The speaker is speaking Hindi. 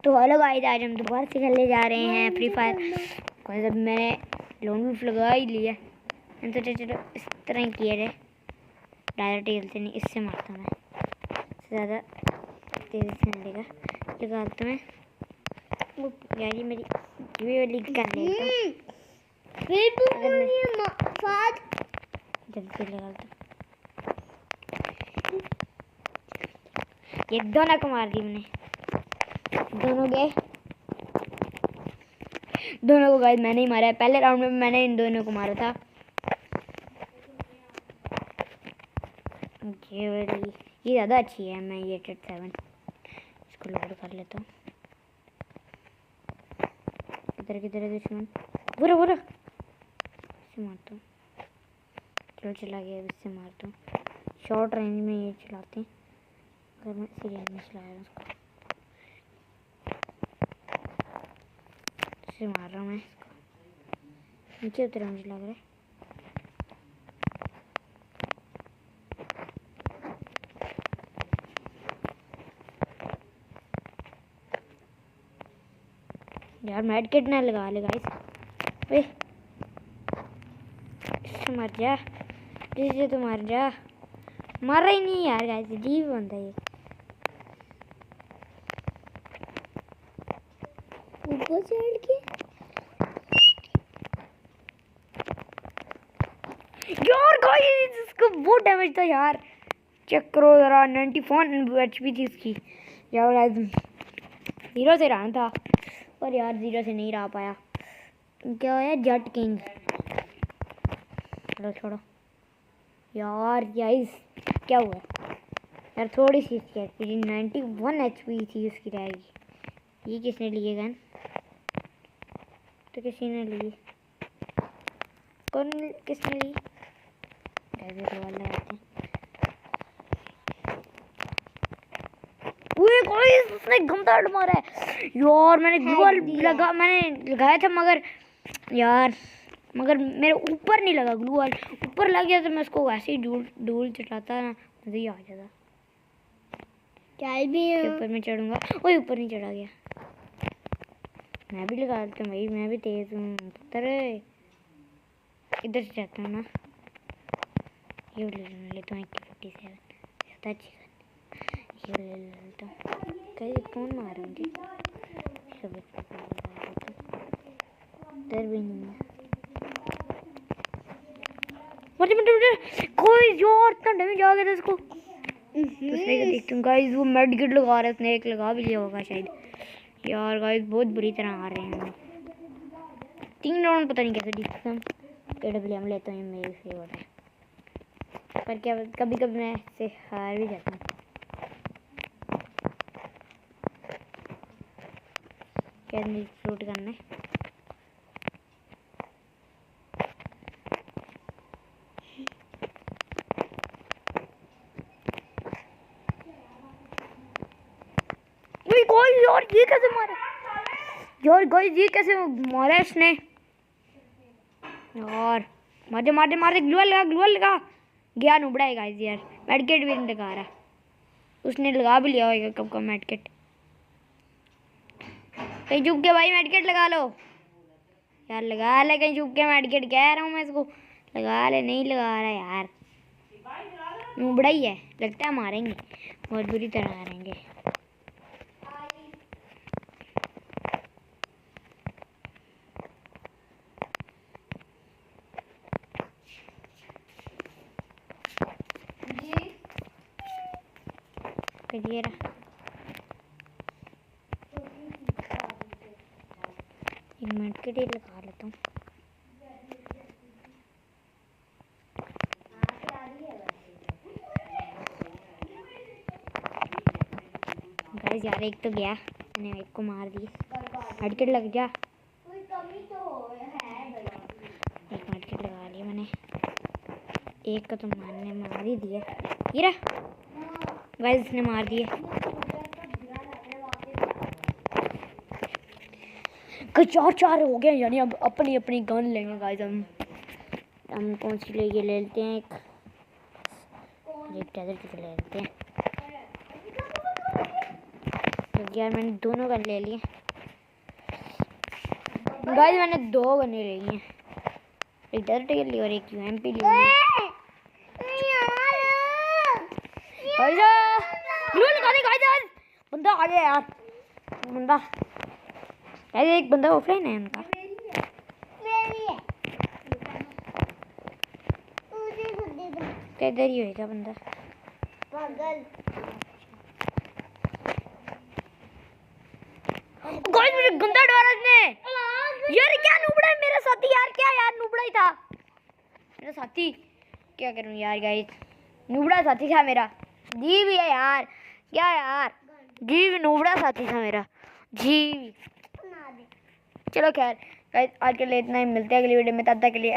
तो हेलो गाइस, आज हम दोबारा से खेलने जा रहे हैं फ्री फायर। जब मैंने लोन वूफ लगा ही लिया, मैंने सोचा चलो इस तरह ही किया जाए। डायरेक्ट खेलते नहीं, इससे मारता मैं, इससे ज़्यादा तेज़ी से नहीं लगाता मैं। वो यार ये मेरी ये वाली कर लेता हूँ, जल्दी लगाता। ये दोनों को मार दी मैंने, दोनों गए, दोनों को गाइस मैंने ही मारा है। पहले राउंड में मैंने इन दोनों को मारा था। ये ज़्यादा अच्छी है। मैं ये 7 इसको लोड कर लेता हूँ। किधर है दुश्मन? बुरा बुरा, इससे मारता हूँ। चलो चला गया, इससे मारता हूँ। शॉर्ट रेंज में ये चलाते हैं, अगर मैं इसी रेंज में चलाया उसको, इससे मार रहा हूँ मैं इसको। नीचे उतरा मुझे लग रहा है। यार मेड किट ना लगा ले गाइस। वे इससे मर जा, जिससे तो मर जा। मर रहा ही नहीं यार गाइस, अजीब बंदा है ये। ऊपर चढ़ के यार गाइस, इसको बहुत डैमेज था यार। चेक करो जरा, 94 HP थी इसकी। यार गाइस 0 से रहा था, पर यार 0 से नहीं रह पाया। क्या है जट किंग। चलो छोड़ो यार। गाइस क्या हुआ यार, थोड़ी सी इसकी HP 91 HP थी उसकी रहेगी। ये किसने लिए गन? तो किसी ने ली, कौन किसने ली? उसने घमताड़ मारा है यार। मैंने ग्लूअल लगाया था, मगर यार मेरे ऊपर नहीं लगा। ग्लूअल ऊपर लग गया तो मैं उसको वैसे ही डूल चढ़ाता ना, मज़े ही आ जाता। ऊपर में चढ़ूंगा। ओए ऊपर नहीं चढ़ा गया। मैं भी लगा देता हूँ भाई, मैं भी तेज हूँ। इधर से जाता हूँ ना। ये ले लेता हूँ 47 ज़्यादा अच्छी गन। ये ले लेता हूँ। कहीं कौन मारेंगे? डर भी नहीं है। कोई जोर इतना डैमेज आ गया था इसको। दूसरे को देखते हैं गाइस, वो मेड किट लगा रहा है। उसने एक लगा भी लिया होगा शायद। यार गाइस बहुत बुरी तरह आ रहे हैं। 3 राउंड पता नहीं कैसे जीतते हम। KWM लेता हूँ, मेरी फेवरेट है। पर क्या कभी कभी मैं इससे हार भी जाता हूँ। क्या नहीं फ्रूट करना है। यार ये कैसे मारा? यार गाइस ये कैसे मारा इसने? यार मारते ग्लूअल लगा। गया नुबड़ा है गाइस। यार मेडकिट भी नहीं लगा रहा। उसने लगा भी लिया होगा कब का मेडकिट। कहीं झुक के भाई मेडकिट लगा लो यार। लगा ले कहीं झुक के मेडकिट, कह रहा हूँ मैं इसको लगा ले। नहीं लगा रहा यार, नुबड़ा ही है। लगता है मारेंगे, बहुत बुरी तरह मारेंगे। ये रहा एक मेडकिट ही लगा लेता हूँ। गाइस यार एक तो गया, मैंने एक को मार दिया। मेडकिट लग जा। एक मेडकिट लगा लिया मैंने, एक का तो मार ही दिया। ये रहा गाइस, इसने मार दिया। चार हो गए, यानी अब अपनी अपनी गन लेंगे गाइस। हम कौन सी ले लेते हैं? एक टेजर की ले लेते हैं। यार मैंने दोनों गन ले लिए गाइस, मैंने 2 गने ले लिए, एक डर्ट ली और एक यूएमपी ली। गाइस बंदा आ गया यार, बंदा गाइस, एक बंदा ऑफलाइन है उनका। इधर ही होगा बंदा पागल। गाइस मुझे गंदा डरा इसने यार, क्या नुबड़ा है मेरा साथी यार, क्या यार नुबड़ा ही था मेरा साथी, क्या करूं यार गाइस, नुबड़ा साथी था मेरा जी भी है यार, क्या यार जी भी नुबड़ा साथी था मेरा जी। चलो खैर गाइस, आज के लिए इतना ही, मिलते हैं अगली वीडियो में, तब तक के लिए।